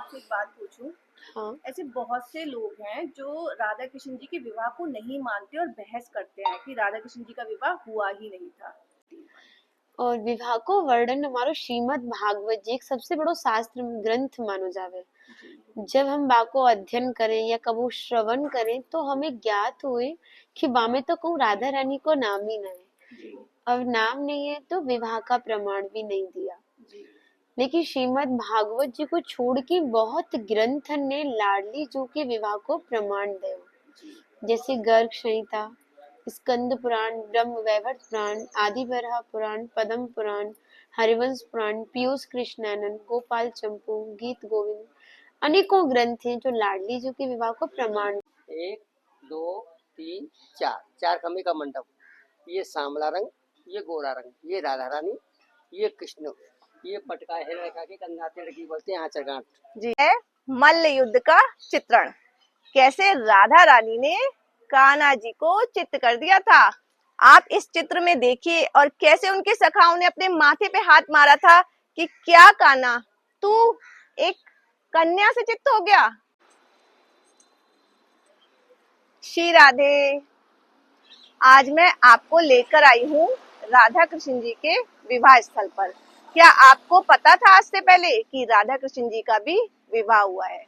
आपसे एक बात पूछूं। हाँ। ऐसे बहुत से लोग हैं जो राधा कृष्ण जी के विवाह को नहीं मानते और बहस करते हैं कि राधा कृष्ण जी का विवाह हुआ ही नहीं था। और विवाह को वर्णन हमारो श्रीमद् भागवत जी एक सबसे बड़ो शास्त्र ग्रंथ मानो जावे। जब हम बाको अध्ययन करें या कबो श्रवण करें तो हमें ज्ञात हुए कि बामे तो कहूँ राधा रानी को नाम ही नहीं है, और नाम नहीं है तो विवाह का प्रमाण भी नहीं दिया। लेकिन श्रीमद् भागवत जी को छोड़ के बहुत ग्रंथन ने लाडली जी के विवाह को प्रमाण दिया, जैसे गर्ग संहिता, स्कंद पुराण, ब्रह्म वैवर्त पुराण, आदि बराह पुराण, पद्म पुराण, हरिवंश पुराण, पीयूष कृष्णानंद, गोपाल चंपू, गीत गोविंद, अनेकों ग्रंथ हैं जो लाडली जी के विवाह को प्रमाण। 1 2 3 4 4 खंबे का मंडप, ये सांवला रंग, ये गोरा रंग, ये राधा रानी, ये कृष्ण, ये पटका है रेखा के कंधाते लड़की बोलते हैं आचर गांठ जी है मल्ल युद्ध का चित्रण। कैसे राधा रानी ने कान्हा जी को चित्त कर दिया था, आप इस चित्र में देखिए। और कैसे उनके सखाओं ने अपने माथे पे हाथ मारा था कि क्या कान्हा तू एक कन्या से चित्त हो गया। श्री राधे, आज मैं आपको लेकर आई हूँ राधा कृष्ण जी के विवाह स्थल पर। क्या आपको पता था आज से पहले कि राधा कृष्ण जी का भी विवाह हुआ है?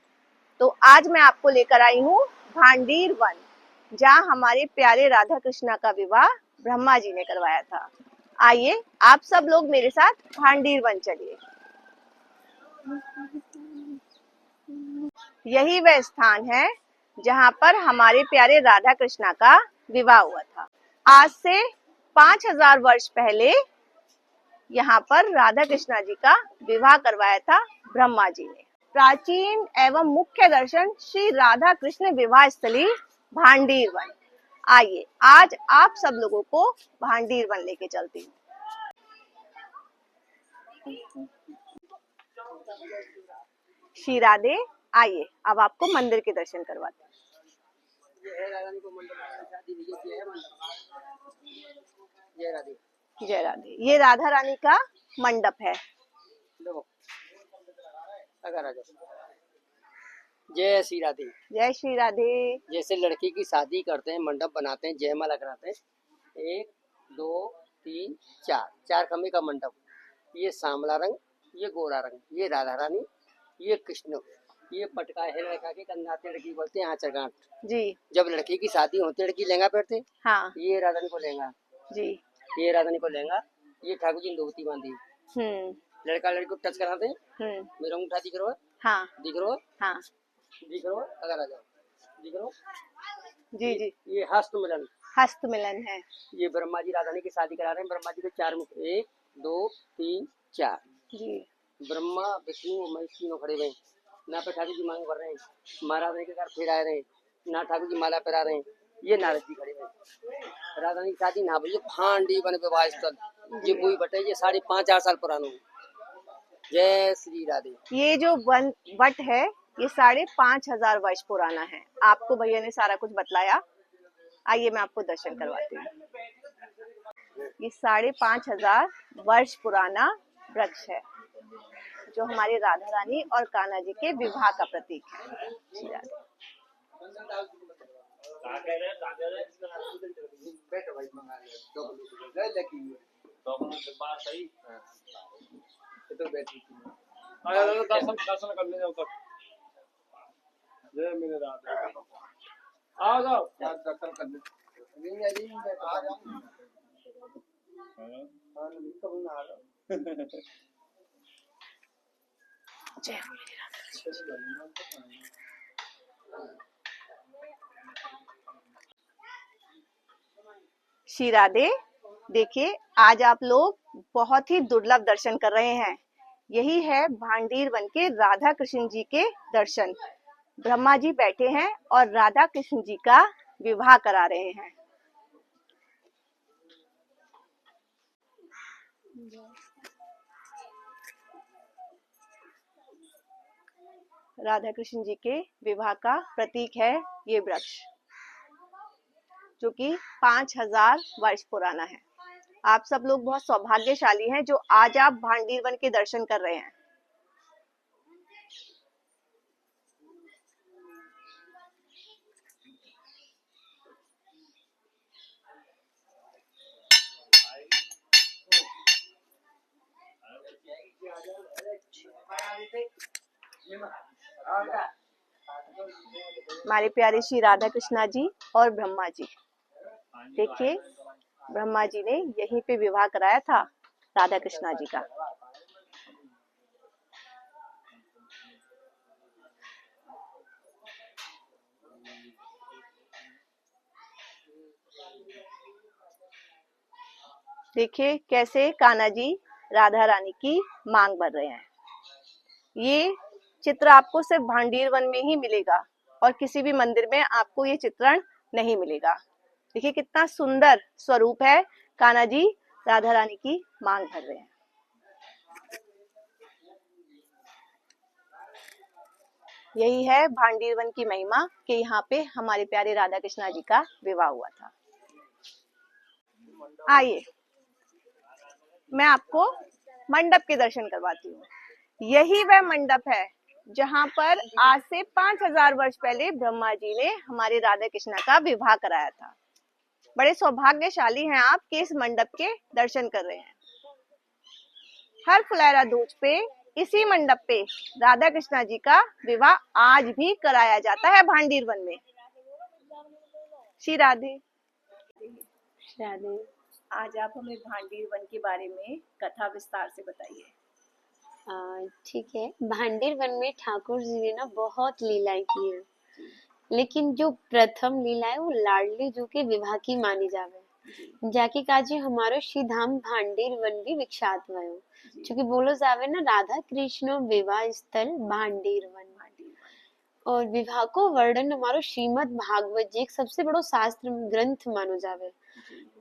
तो आज मैं आपको लेकर आई हूँ भांडीर वन, जहाँ हमारे प्यारे राधा कृष्णा का विवाह ब्रह्मा जी ने करवाया था। आइए आप सब लोग मेरे साथ भांडीर वन चलिए। यही वह स्थान है जहाँ पर हमारे प्यारे राधा कृष्णा का विवाह हुआ था। आज से 5000 वर्ष पहले यहाँ पर राधा कृष्णा जी का विवाह करवाया था ब्रह्मा जी ने। प्राचीन एवं मुख्य दर्शन श्री राधा कृष्ण विवाह स्थली भांडीर वन। आइए आज आप सब लोगों को भांडीर वन लेके चलती हूँ। श्री राधे, आइए अब आपको मंदिर के दर्शन करवाते हैं। जय राधे, ये राधा रानी का मंडप है। जय श्री राधे। जय श्री राधे। जैसे लड़की की शादी करते हैं, मंडप बनाते हैं, जयमाला कराते हैं, 1 2 3 4 4 खंबे का मंडप, ये सांवला रंग, ये गोरा रंग, ये राधा रानी, ये कृष्ण, ये पटका है रेखा के कंधाते लड़की बोलते हैं आचर गांठ जी। जब लड़की की शादी होती है लड़की लहंगा पहनते। हाँ। ये राधा रानी को लहंगा जी। ये राधा रानी को लहंगा, ये ठाकुर जी धोती बांधी, लड़का लड़की को टच कराते हैं। मेरा अंगूठा दिख रहा है। हाँ। दिख रहा है। हाँ। दिख रहा है। अगर आ जाओ दिख रहा है। जी जी। ये हस्त मिलन, हस्त मिलन है। ये ब्रह्मा जी राधा रानी की शादी करा रहे हैं। ब्रह्मा जी के 4 मुख, 1 2 3 4 जी। ब्रह्मा विष्णु और महेश तीनों खड़े हुए ना पे ठाकुर जी मांग कर रहे हैं, महाराज के घर फिर आए रहे हैं, ना ठाकुर जी माला पहरा रहे हैं, ये नारद जी खड़े हैं। राधा रानी की शादी ना भैया भांडी बन विवाह स्थल, ये बुई बटे, ये 5.5 साल पुराना। जय श्री राधे। ये जो वट है ये 5500 वर्ष पुराना है। आपको भैया ने सारा कुछ बतलाया। आइए मैं आपको दर्शन करवाती हूँ। ये 5500 वर्ष पुराना वृक्ष है जो हमारी राधा रानी और कान्हा जी के विवाह का प्रतीक है। दर्शन कर ले जाओ तक। जय मेरे राधे, आ जाओ दर्शन कर ले। जय श्री राधे। देखिए आज आप लोग बहुत ही दुर्लभ दर्शन कर रहे हैं। यही है भांडीर वन के राधा कृष्ण जी के दर्शन। ब्रह्मा जी बैठे हैं और राधा कृष्ण जी का विवाह करा रहे हैं। राधा कृष्ण जी के विवाह का प्रतीक है ये वृक्ष, जो कि 5000 वर्ष पुराना है। आप सब लोग बहुत सौभाग्यशाली हैं जो आज आप भांडीर वन के दर्शन कर रहे हैं। हमारे प्यारे श्री राधा कृष्णा जी और ब्रह्मा जी। देखिए, ब्रह्मा जी ने यहीं पे विवाह कराया था राधा कृष्णा जी का। देखिए कैसे कान्हा जी राधा रानी की मांग भर रहे हैं। ये चित्र आपको सिर्फ भांडीर वन में ही मिलेगा और किसी भी मंदिर में आपको ये चित्रण नहीं मिलेगा। देखिए कितना सुंदर स्वरूप है। कान्हा जी राधा रानी की मांग भर रहे हैं। यही है भांडीर वन की महिमा कि यहाँ पे हमारे प्यारे राधा कृष्णा जी का विवाह हुआ था। आइए मैं आपको मंडप के दर्शन करवाती हूँ। यही वह मंडप है जहाँ पर आज से 5000 वर्ष पहले ब्रह्मा जी ने हमारे राधा कृष्णा का विवाह कराया था। बड़े सौभाग्यशाली हैं आप कि इस मंडप के दर्शन कर रहे हैं। हर फुलैरा दूज पे इसी मंडप पे राधा कृष्णा जी का विवाह आज भी कराया जाता है भांडीर वन में। श्री राधे। राधे। आज आप हमें भांडीर वन के बारे में कथा विस्तार से बताइए। ठीक है। भांडीर वन में ठाकुर जी ने ना बहुत लीलाएं की है, लेकिन जो प्रथम लीला है वो लाडली जू के विवाह की मानी जावे। जाके काजी हमारो श्री धाम भांडीर वन भी विख्यात भयो, क्योंकि बोलो जावे ना राधा कृष्ण विवाह स्थल भांडीर वन। और विवाह को वर्णन हमारो श्रीमद् भागवत जी एक सबसे बड़ो शास्त्र ग्रंथ मानो जावे।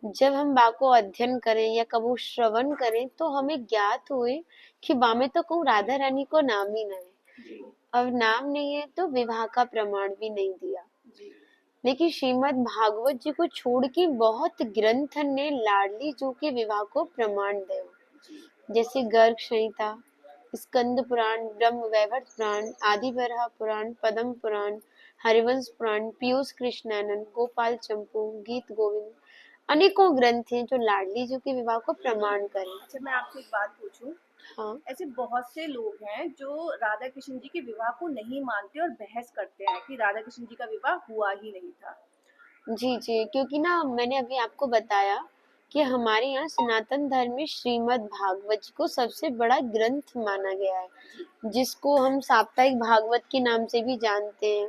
जब हम बाको अध्ययन करें या कबू श्रवण करें तो हमें ज्ञात हुए कि बामे तो कहूँ राधा रानी को नाम ही नहीं, अब नाम नहीं है तो विवाह का प्रमाण भी नहीं दिया। लेकिन श्रीमद् भागवत जी को छोड़ के बहुत ग्रंथ ने लाडली जू के विवाह को प्रमाण दिया, जैसे गर्ग संहिता, स्कंद पुराण, ब्रह्म वैवर्त पुराण, आदि बराह पुराण, पद्म पुराण, हरिवंश पुराण, पीयूष कृष्णानंद, गोपाल चंपू, गीत गोविंद, अनेकों ग्रंथ हैं जो लाडली जी के विवाह को प्रमाण करें। अच्छा मैं आपसे एक बात पूछूं। हाँ, ऐसे बहुत से लोग हैं जो राधा कृष्ण जी के विवाह को नहीं मानते और बहस करते हैं कि राधा कृष्ण जी का विवाह हुआ ही नहीं था। जी जी, क्योंकि ना मैंने अभी आपको बताया कि हमारे यहाँ सनातन धर्म में श्रीमद् भागवत जी को सबसे बड़ा ग्रंथ माना गया है, जिसको हम साप्ताहिक भागवत के नाम से भी जानते हैं।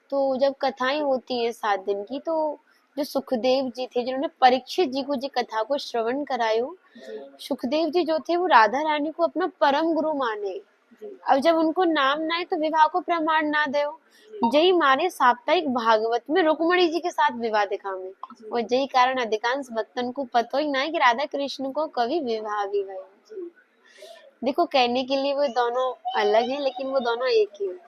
तो जब कथाएं होती हैं 7 दिन की, तो जो सुखदेव जी थे जिन्होंने परीक्षित जी को जी कथा को श्रवण करायो, सुखदेव जी जो थे वो राधा रानी को अपना परम गुरु माने। अब जब उनको नाम ना है तो विवाह को प्रमाण ना दो। जही मारे साप्ताहिक भागवत में रुक्मणी जी के साथ विवाह दिखावे, और जही कारण अधिकांश भक्तन को पता ही ना है कि राधा कृष्ण को कभी विवाह भी हुआ। देखो कहने के लिए वो दोनों अलग हैं, लेकिन वो दोनों एक ही हैं।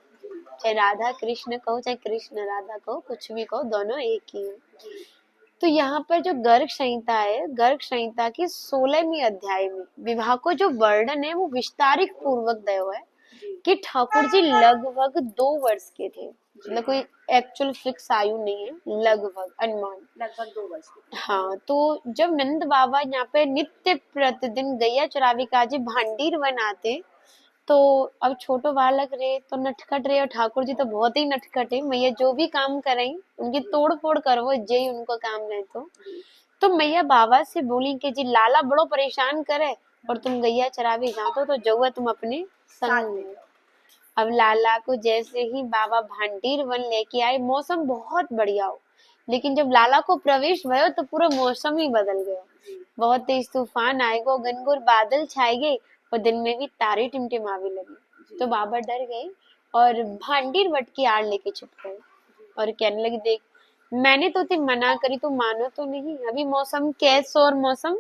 चाहे राधा कृष्ण कहो चाहे कृष्ण राधा कहो, कुछ भी कहो, दोनों एक ही हैं। तो यहाँ पर जो गर्ग संहिता है, गर्ग संहिता की 16वीं अध्याय में विवाह को जो वर्णन है वो विस्तारित पूर्वक दयो है कि ठाकुर जी लगभग 2 वर्ष के थे, मतलब कोई एक्चुअल फिक्स आयु नहीं है, लगभग अनुमान लगभग 2 वर्ष के। हाँ, तो जब नंद बाबा यहाँ पे नित्य प्रतिदिन गैया चरावी काजे भांडीर वन आते, तो अब छोटो बालक रहे तो नटखट रहे, और ठाकुर जी तो बहुत ही नटखट है। मैया जो भी काम करें उनकी तोड़ फोड़ करवो, जय उनको काम रहे। तो मैया बाबा से बोली कि जी लाला बड़ो परेशान करे और तुम गैया चरावी जातो तो जौआ तुम अपने संग में। अब लाला को जैसे ही बाबा भांडीर वन लेके आए, मौसम बहुत बढ़िया हो, लेकिन जब लाला को प्रवेश भयो तो पूरा मौसम ही बदल गया। बहुत तेज तूफान आएगा, घनघोर बादल छाए गए और दिन में भी तारे टिमटिमावे लगे। तो बाबा डर गए और भांडीर वट की आड़ लेके छुप गए और कहने लगे, देख मैंने तो ते मना करी, तो मानो तो नहीं, अभी मौसम कैसो और मौसम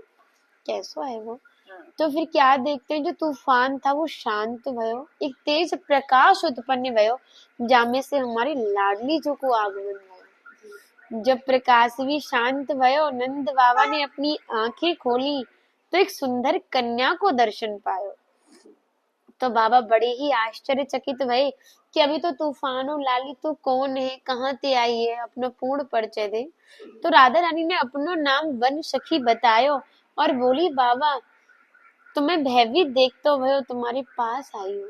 कैसो है वो। तो फिर क्या देखते हैं, जो तूफान था वो शांत भयो, एक तेज प्रकाश उत्पन्न भयो, जामे से हमारी लाडली जो को आगमन भयो। जब प्रकाश भी शांत भयो, नंद बाबा ने अपनी आंखें खोली तो एक सुंदर कन्या को दर्शन पायो। तो बाबा बड़े ही आश्चर्यचकित भये कि अभी तो तूफान और लाली तो कौन है, कहाँ ते आई है, अपना पूर्ण परिचय दे। तो राधा रानी ने अपनो नाम वन सखी बतायो और बोली, बाबा तुम्हें भयभीत देख तो भयो तुम्हारे पास आई हूँ।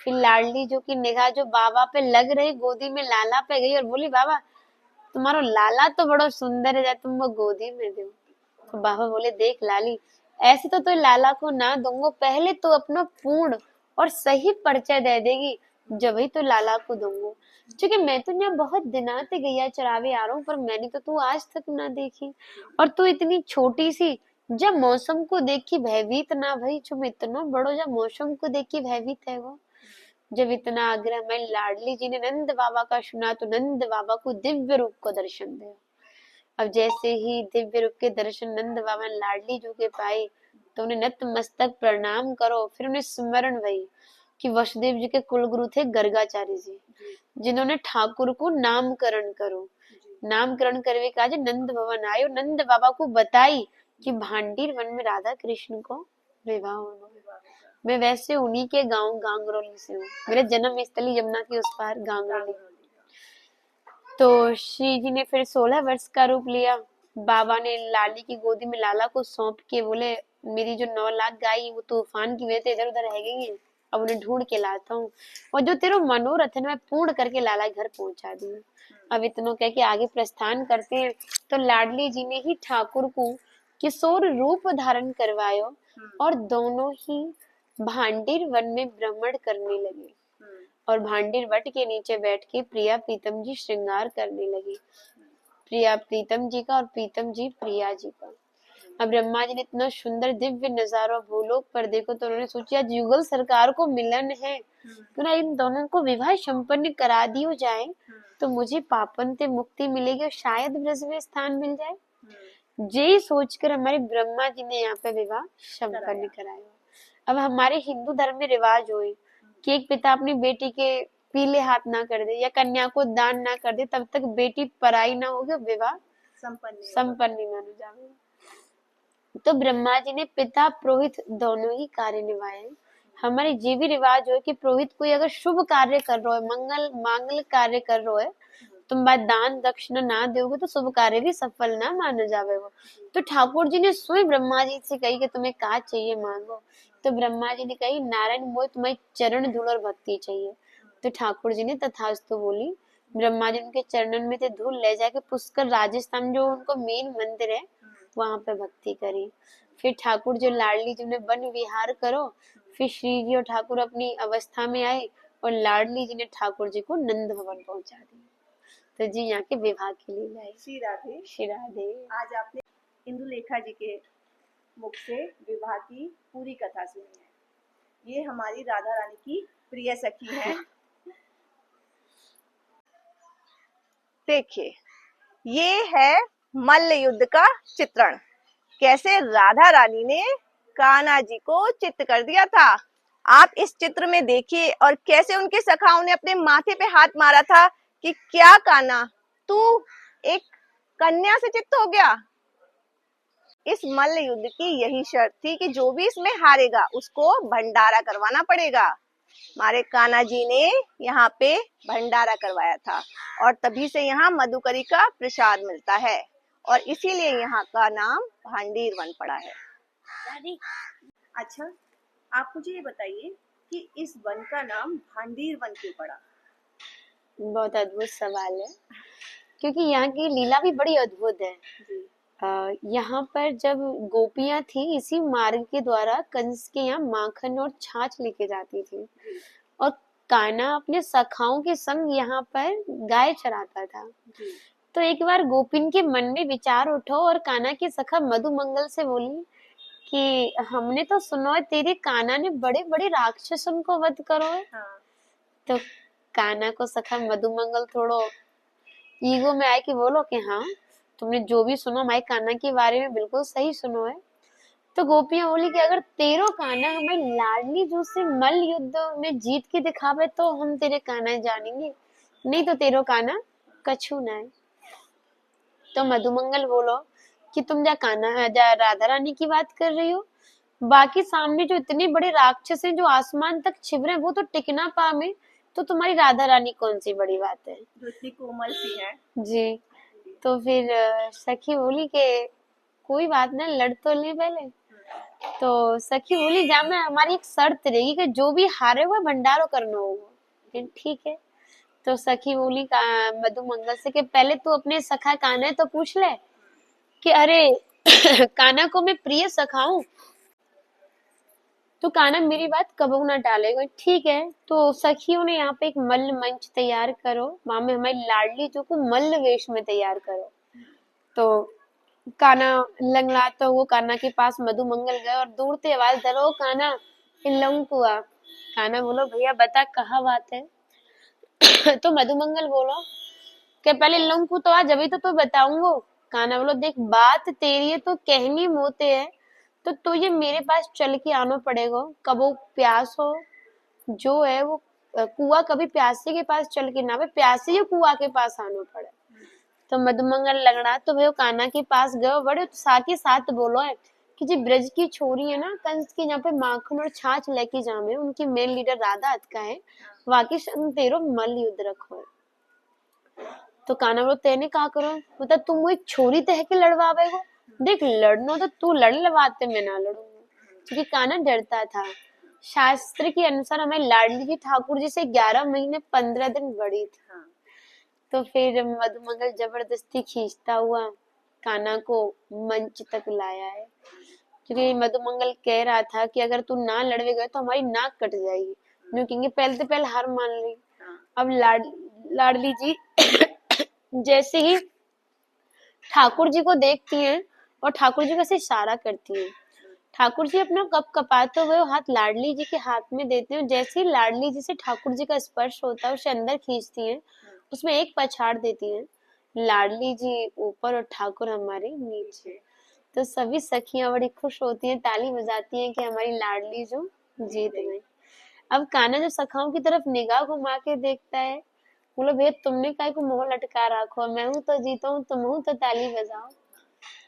फिर लाडली जो की निगाह जो बाबा पे लग रही, गोदी में लाला पे गई और बोली बाबा तुम्हारो लाला तो बड़ो सुंदर है, तुम वो गोदी में दो। तो बाबा बोले देख लाली, ऐसे तो लाला को ना दूंगा, पहले तो अपना पूर्ण और सही परिचय दे देगी, जब ही तो लाला को दूंगा। क्योंकि मैं तो यहाँ बहुत दिनों से गैया चरावे आ रहा हूँ, पर मैंने तो तू आज तक ना देखी, और तू इतनी छोटी सी, जब मौसम को देख के भयभीत ना भई, जो इतना बड़ो जब मौसम को देख के भयभीत है वो। जब इतना आग्रह मैं लाडली जी ने नंद बाबा का सुना, तो नंद बाबा को दिव्य रूप को दर्शन दिया। अब जैसे ही दिव्य रूप के दर्शन नंद बाबा ने लाडली जी के पाए, तो उन्हें नतमस्तक प्रणाम करो। फिर उन्हें स्मरण भई कि वसुदेव जी के कुल गुरु थे गर्गाचार्य जी, जिन्होंने ठाकुर को नामकरण करो। नामकरण करवे का नंद भवन आयो, नंद बाबा को बताई कि भांडीर वन में राधा कृष्ण को विवाह होना। मैं वैसे उन्हीं के गांव गांगरोली से हूँ, मेरे जन्म स्थली यमुना के उस पार गांगरोली। तो श्री जी ने फिर 16 वर्ष का रूप लिया। बाबा ने लाली की गोदी में लाला को सौंप के बोले मेरी जो 9 लाख गाय वो तूफान की वजह से इधर उधर रह गई है, अब उन्हें ढूंढ के लाता हूँ, और जो तेरा मनोरथ है ना मैं पूर्ण करके लाला घर पहुंचा दी। अब इतना कह के आगे प्रस्थान करते हैं। तो लाडली जी ने ही ठाकुर को किशोर रूप धारण करवायो, और दोनों ही भांडीर वन में भ्रमण करने लगे, और भांडीर वट के नीचे बैठ के प्रिया प्रीतम जी श्रृंगार करने लगी। प्रिया प्रीतम जी का और प्रीतम जी प्रिया जी का। अब ब्रह्मा जी ने इतना सुंदर दिव्य नजारा भूलोक पर देखो, तो उन्होंने सोचा युगल सरकार को मिलन है, तो ना इन दोनों को विवाह संपन्न करा दियो जाए, तो मुझे पापन से मुक्ति मिलेगी और शायद ब्रज में स्थान मिल जाए। यही सोचकर हमारे ब्रह्मा जी ने यहाँ पे विवाह संपन्न कराया। अब हमारे हिंदू धर्म में रिवाज हुए कि एक पिता अपनी बेटी के पीले हाथ ना कर दे या कन्या को दान ना कर दे, तब तक बेटी पराई ना होगी, विवाह संपन्न नहीं माना जाएगा। तो ब्रह्मा जी ने पिता पुरोहित दोनों ही कार्य निभाए। हमारे ये भी रिवाज हो कि पुरोहित कोई अगर शुभ कार्य कर रहा है, मंगल कार्य कर रहा है, तुम बात दान दक्षिणा ना दोगे तो शुभ कार्य भी सफल ना माना जाएगा। तो ठाकुर जी ने स्वयं ब्रह्मा जी से कही कि तुम्हें क्या चाहिए मांगो। तो ब्रह्मा जी ने कही नारायण मोह तुम्हें चरण धूल और भक्ति चाहिए। तो ठाकुर जी ने तथास्तु बोली। ब्रह्मा जी उनके चरणन में से धूल ले जाके पुष्कर राजस्थान जो उनको मेन मंदिर है वहां पे भक्ति करी। फिर ठाकुर जो लाडली जी ने वन विहार करो। फिर श्री जी और ठाकुर अपनी अवस्था में आए और लाडली जी ने ठाकुर जी को नंद भवन पहुंचा दिया। तो जी यहाँ के विवाह की लीला है। श्री राधे। श्री राधे। आज आपने इंदुलेखा जी के मुख से विवाह की पूरी कथा सुनी है। ये हमारी राधा रानी की प्रिय सखी है। देखिए, ये है मल्ल युद्ध का चित्रण, कैसे राधा रानी ने कान्हा जी को चित्त कर दिया था। आप इस चित्र में देखिए, और कैसे उनके सखाओं ने अपने माथे पे हाथ मारा था कि क्या कान्हा तू एक कन्या से चित्त हो गया। इस मल्ल युद्ध की यही शर्त थी कि जो भी इसमें हारेगा उसको भंडारा करवाना पड़ेगा। हमारे कान्हा जी ने यहाँ पे भंडारा करवाया था, और तभी से यहाँ मधुकरी का प्रसाद मिलता है, और इसीलिए यहाँ का नाम भांडीर वन पड़ा है। अच्छा, आप मुझे ये बताइए कि इस वन का नाम भांडीर वन क्यों पड़ा? बहुत अद्भुत सवाल है, क्योंकि यहाँ की लीला भी बड़ी अद्भुत है। यहाँ पर जब गोपियां थी, इसी मार्ग के द्वारा कंस के यहाँ माखन और छाछ लेके जाती थी, और कान्हा अपने सखाओं के संग यहाँ पर गाय चराता था। तो एक बार गोपिन के मन में विचार उठो, और कान्हा के सखा मधुमंगल से बोली कि हमने तो सुनो है तेरे कान्हा ने बड़े बड़े राक्षसों को वध करो है। तो कान्हा को सखा मधुमंगल थोड़ो ईगो में आए कि बोलो कि हाँ तुमने जो भी सुनो हमारे कान्हा के बारे में बिल्कुल सही सुनो है। तो गोपियां बोली कि अगर तेरो कान्हा हमें लाडली जो से मल्ल युद्ध में जीत के दिखावे तो हम तेरे कान्हा जानेंगे, नहीं तो तेरो कान्हा कछु ना है। तो मधुमंगल बोलो कि तुम जा राधा रानी की बात कर रही हो, बाकी सामने जो इतने बड़े राक्षस हैं जो आसमान तक छिप रहे हैं वो तो टिक ना पावे, तो तुम्हारी राधा रानी कौन सी बड़ी बात है जो इतनी कोमल सी है। जी। तो फिर सखी बोली कि कोई बात नहीं, लड़ तो ले पहले। तो सखी बोली जा में हमारी एक शर्त रहेगी कि जो भी हारेगा भंडारो करना होगा। लेकिन ठीक है। तो सखी बोली मधुमंगल से कि पहले तू अपने सखा कान्हा तो पूछ ले कि अरे कान्हा को मैं प्रिय सखा हूं, तो कान्हा मेरी बात कबू ना टालेगा। ठीक है। तो सखियों ने यहाँ पे एक मल्ल मंच तैयार करो, वहां में हमारी लाडली जो को मल्ल वेश में तैयार करो। तो कान्हा लंगड़ाता हुआ कान्हा के पास मधुमंगल गए और दूर से आवाज धरो कान्हा इन लोगों को आ। कान्हा बोलो भैया बता कहाँ बात है। तो मधुमंगल बोलो कि पहले इन लोगों को तो आज अभी तो बताऊंगा। कान्हा बोलो देख बात तेरी है तो कहनी मोते है, तो तुझे मेरे पास चल के आना पड़ेगा। कबो प्यास हो जो है वो कुआ कभी प्यासे के पास चल के ना आवे, प्यासे ही कुआ के पास आना पड़े। तो मधुमंगल लगड़ा तो भाई कान्हा के पास गयो, बड़े उत्साह के साथ बोलो है कि जी ब्रज की छोरी है ना कंस की, जहाँ पे माखन और छाछ लेके जामे उनकी मेन लीडर राधा अतका है, वाकी संग तेरो मल युद्ध रखो है। तो कान्हा बोलो तेने कहा करो, मतलब तुम वो एक छोरी तह के लड़वावे हो। देख लड़नो तो तू लड़ लवाते, मैं ना लड़ूंगा। क्योंकि कान्हा डरता था। शास्त्र के अनुसार हमारी लाडली जी ठाकुर जी से 11 महीने 15 दिन बड़ी थी। तो फिर मधुमंगल जबरदस्ती खींचता हुआ कान्हा को मंच तक लाया है, क्योंकि मधुमंगल कह रहा था कि अगर तू ना लड़वे गए तो हमारी नाक कट जाएगी। क्योंकि पहले तो पहले हार मान ली। अब लाडली जी जैसे ही ठाकुर जी को देखती हैं और ठाकुर जी कैसे इशारा करती हैं, ठाकुर जी अपना कप कपाते हुए हाथ लाडली जी के हाथ में देते हैं। जैसे ही लाडली जी से ठाकुर जी का स्पर्श होता है उसे अंदर खींचती हैं, उसमें एक पछाड़ देती हैं। लाडली जी ऊपर और ठाकुर हमारे नीचे। तो सभी सखियां बड़ी खुश होती हैं, ताली बजाती हैं कि हमारी लाडली जो जीत गई। अब कान्हा जो सखाओं की तरफ निगाह घुमा के देखता है, बोलो भैया तुमने काय को मुंह लटका रखो, मैं हूं तो जीता हूँ, तुम हूं तो ताली बजाओ।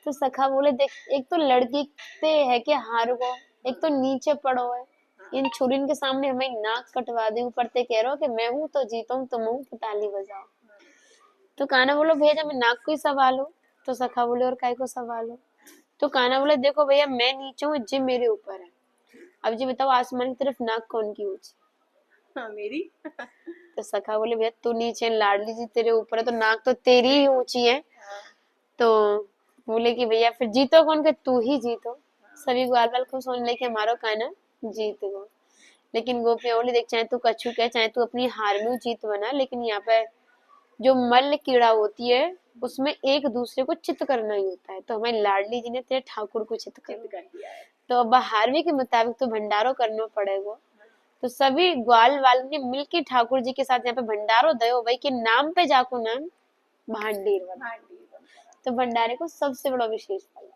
तो सखा बोले देख एक तो लड़की ते है कि हार गो, एक तो नीचे पड़ो है, इन छुरीन के सामने हमें नाक कटवा दे, ऊपर ते कह रहे हो कि मैं हूं तो जीता हूँ, तुम हूं तो ताली बजाओ। तो कान्हा बोलो भैया जब मैं नाक को ही सवाल हो। तो सखा बोले और काय को सवाल हो। तो कान्हा बोले देखो भैया मैं नीचे हूँ, जिम मेरे ऊपर है। अब जी बताओ आसमान की तरफ नाक कौन की ऊंची? हाँ, मेरी। तो सखा बोले भैया तू नीचे, लाडली जी तेरे ऊपर है, तो नाक तो तेरी ही ऊंची है। तो बोले कि भैया फिर जीतो कौन? के तू ही जीतो। सभी ग्वाल बाल को सुन ले कि हमारो कान्हा जीत गो। लेकिन गोपियां बोली देख चाहे तू कछु कह, चाहे तू अपनी हार में जीत बना, लेकिन यहाँ पे जो मल्ल कीड़ा होती है उसमें एक दूसरे को चित करना ही होता है। तो हमारी लाडली जी ने तेरे ठाकुर को चित कर दिया है। तो अब हारवे के मुताबिक तो भंडारो करना पड़ेगा। तो सभी ग्वाल वाल ने मिलकर ठाकुर जी के साथ यहाँ पे भंडारो दयो भाई के नाम पे जाको नाम भांडीर बना। तो भंडारे को सबसे बड़ा विशेष फल।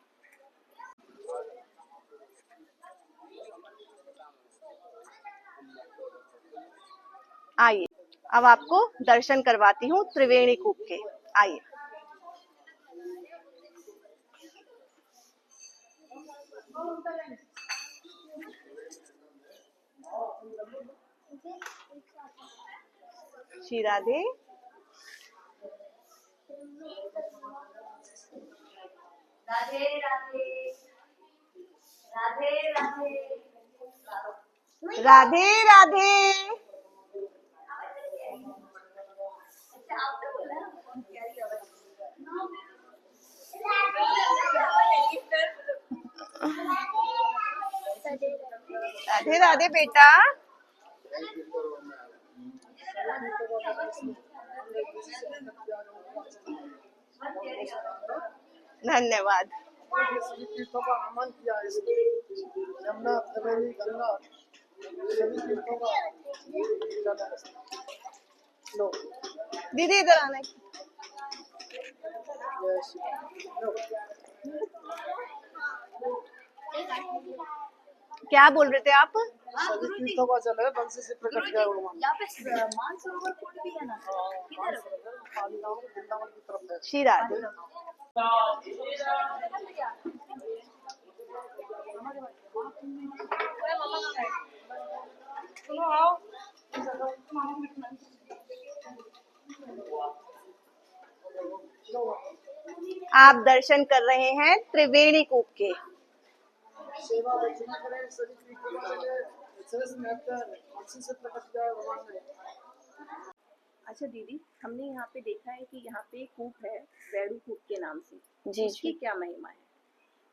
आइए अब आपको दर्शन करवाती हूँ त्रिवेणी कूप के। आइए। श्री राधे। राधे राधे। राधे राधे। राधे राधे। राधे राधे बेटा। धन्यवाद। सभी तीर्थों का आह्वान किया है इसने, यमुना त्रिवेणी गंगा सभी तीर्थों का जाना है इसने। लो दीदी इधर आना। यस लो क्या बोल रहे थे आप? सभी तीर्थों का जल है, बंसी से प्रकट किया भगवान। यहाँ पे मानसरोवर कुंड भी है ना? किधर? पालीगांव वृंदावन की तरफ है। श्री राधे। आप दर्शन कर रहे हैं त्रिवेणी कूप के। सेवा दक्षिणा करें, सभी की कृपा मिले, सरस नेत्र इसी से प्रकट जाए भगवान में। अच्छा दीदी, हमने यहाँ पे देखा है कि यहाँ पे कूप है बैडू कूप के नाम से, जी उसकी जी। क्या महिमा है?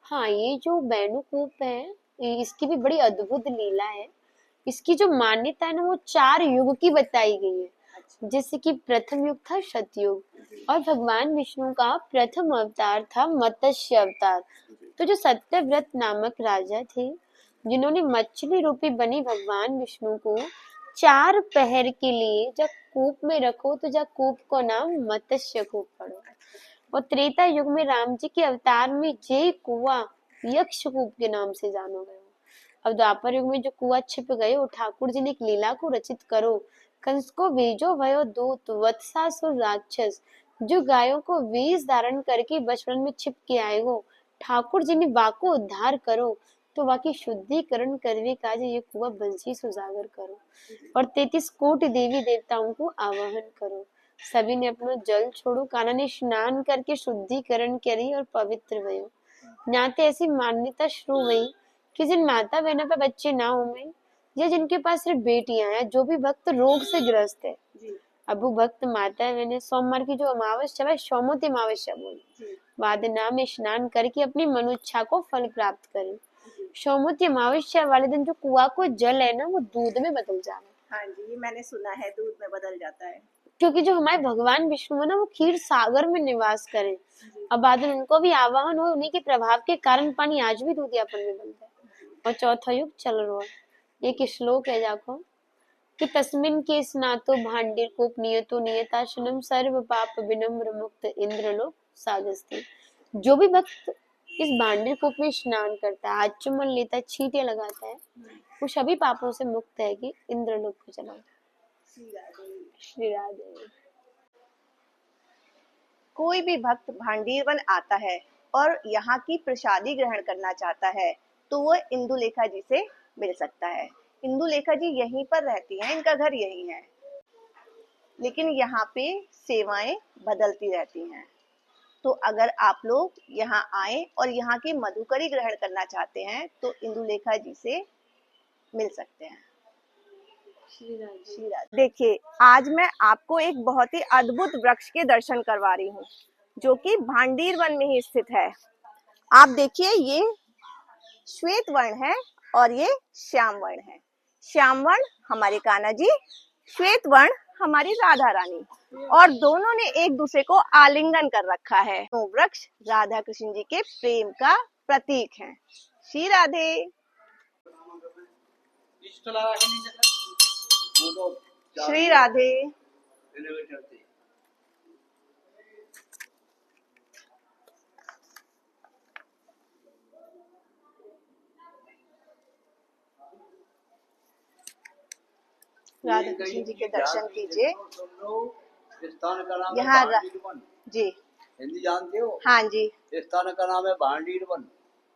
हाँ, ये जो बैनुकूप है, इसकी भी बड़ी अद्भुत लीला है। इसकी जो मान्यता है ना, वो 4 युग की बताई गई है। अच्छा। जैसे कि प्रथम युग था सतयुग, और भगवान विष्णु का प्रथम अवतार था मत्स्य अवतार। तो जो सत्यव्रत नामक राजा थे, जिन्होंने मछली रूपी बनी भगवान विष्णु को 4 पहर के लिए जब कूप में रखो, तो जब कूप को नाम मत्स्य कूप पड़ो। और त्रेता युग में राम जी के अवतार में जे कुआं यक्ष कूप के नाम से जानो गए। अब द्वापर युग में जो कुआं छिप गए, वो ठाकुर जी ने एक लीला को रचित करो। कंस को भेजो भयो दूत वत्सासुर राक्षस, जो गायों को वेश धारण करके बचपन में छिप के आए हो, ठाकुर जी ने वाको उद्धार करो। तो वाकी शुद्धिकरण करवे काज ये कुआं बंसी सुजागर करो। और 33 कोटि देवी देवताओं को आवाहन करो। सभी ने अपना जल छोड़ो, कान्हा ने स्नान करके शुद्धिकरण करी और पवित्र भयो। नाते ऐसी मान्यता शुरू हुई कि जिन माता बहनों पे बच्चे ना होंगे, या जिनके पास सिर्फ बेटियां हैं, जो भी भक्त रोग से ग्रस्त है, अब वो भक्त माता बहने सोमवार की जो अमावस्या है, सोमवती अमावस्या बोली, वादना में स्नान करके अपनी मनुष्या को फल प्राप्त करें। सोमवती अमावस्या वाले दिन जो कुआं को जल है ना, वो दूध में बदल जाए। हाँ जी, ये मैंने सुना है, दूध में बदल जाता है। क्योंकि जो हमारे भगवान विष्णु है ना, वो क्षीर सागर में निवास करें। अब बाद में उनको भी आवाहन हो, उन्हीं के प्रभाव के कारण पानी आज भी दूधियापन में बनता है। और चौथा युग चल रहा है। एक श्लोक है जाको कि तस्मिन के स्नातो भांडिर कूप नियतो नियताशनम सर्व पाप विनम्र मुक्त इंद्रलोक सागस्ती। जो भी भक्त इस भांडिर कूप में स्नान करता है, आचमन लेता है, छींटे लगाता है, वो सभी पापों से मुक्त है कि इंद्रलोक को चला जाए। श्री राधे। कोई भी भक्त भांडीरवन आता है और यहाँ की प्रसादी ग्रहण करना चाहता है, तो वो इंदुलेखा जी से मिल सकता है। इंदुलेखा जी यहीं पर रहती हैं, इनका घर यहीं है, लेकिन यहाँ पे सेवाएं बदलती रहती हैं। तो अगर आप लोग यहाँ आए और यहाँ की मधुकरी ग्रहण करना चाहते हैं, तो इंदुलेखा जी से मिल सकते हैं। देखिए, आज मैं आपको एक बहुत ही अद्भुत वृक्ष के दर्शन करवा रही हूँ, जो कि भांडीर वन में ही स्थित है। आप देखिए, ये श्वेत वर्ण है और ये श्याम वर्ण है। श्याम वर्ण हमारे कान्हा जी, श्वेत वर्ण हमारी राधा रानी, और दोनों ने एक दूसरे को आलिंगन कर रखा है। तो वृक्ष राधा कृष्ण जी के प्रेम का प्रतीक है। श्री राधे। श्री राधे। राधा कृष्ण जी के दर्शन कीजिए। स्थान का नाम यहाँ है भांडीर वन। जी हिंदी जानते हो? हाँ जी। स्थान का नाम है भांडीर वन।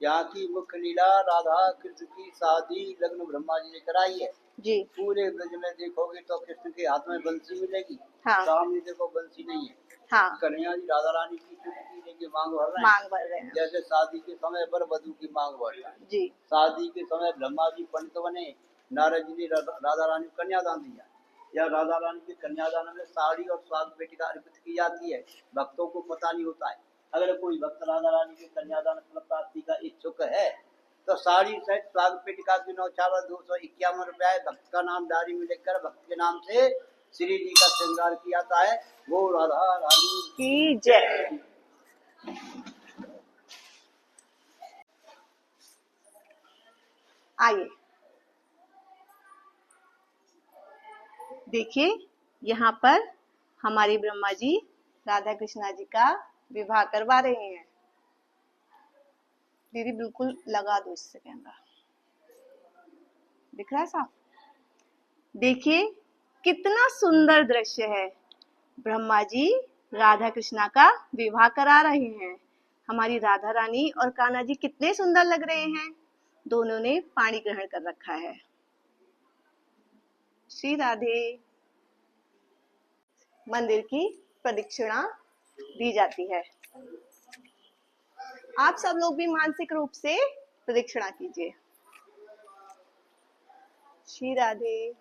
यहाँ की मुख्य लीला राधा कृष्ण की शादी लग्न ब्रह्मा जी ने कराई है जी। पूरे ब्रज में देखोगे तो कृष्ण के हाथ में बंसी मिलेगी। हाँ। सामने देखो बंसी नहीं है। हाँ। कन्हैया जी राधा रानी की चुटकी लेके मांग भर रहे हैं। जैसे शादी के समय वर वधू की मांग भर रहा है जी। शादी के समय ब्रह्मा जी पंडित बने, नारद जी ने राधा रानी को कन्यादान दिया। या राधा रानी के कन्यादान में साड़ी और स्वाग पेटिका अर्पित की जाती है। भक्तों को पता नहीं होता है। अगर कोई भक्त राधा रानी के कन्यादान प्राप्ति का इच्छुक है तो साड़ी सहित स्वाग पेटिका की 251 रुपया है। भक्त का नाम डायरी में लिखकर भक्त के नाम से श्री जी का श्रृंगार किया जाता है। वो राधा रानी की जय। आइए देखिए, यहाँ पर हमारी ब्रह्मा जी राधा कृष्णा जी का विवाह करवा रहे हैं। दीदी बिल्कुल लगा दो इससे कैमरा, दिख रहा है साफ? देखिए कितना सुंदर दृश्य है। ब्रह्मा जी राधा कृष्णा का विवाह करा रहे हैं। हमारी राधा रानी और कान्हा जी कितने सुंदर लग रहे हैं। दोनों ने पानी ग्रहण कर रखा है। श्री राधे। मंदिर की प्रदक्षिणा दी जाती है। आप सब लोग भी मानसिक रूप से प्रदक्षिणा कीजिए। श्री राधे।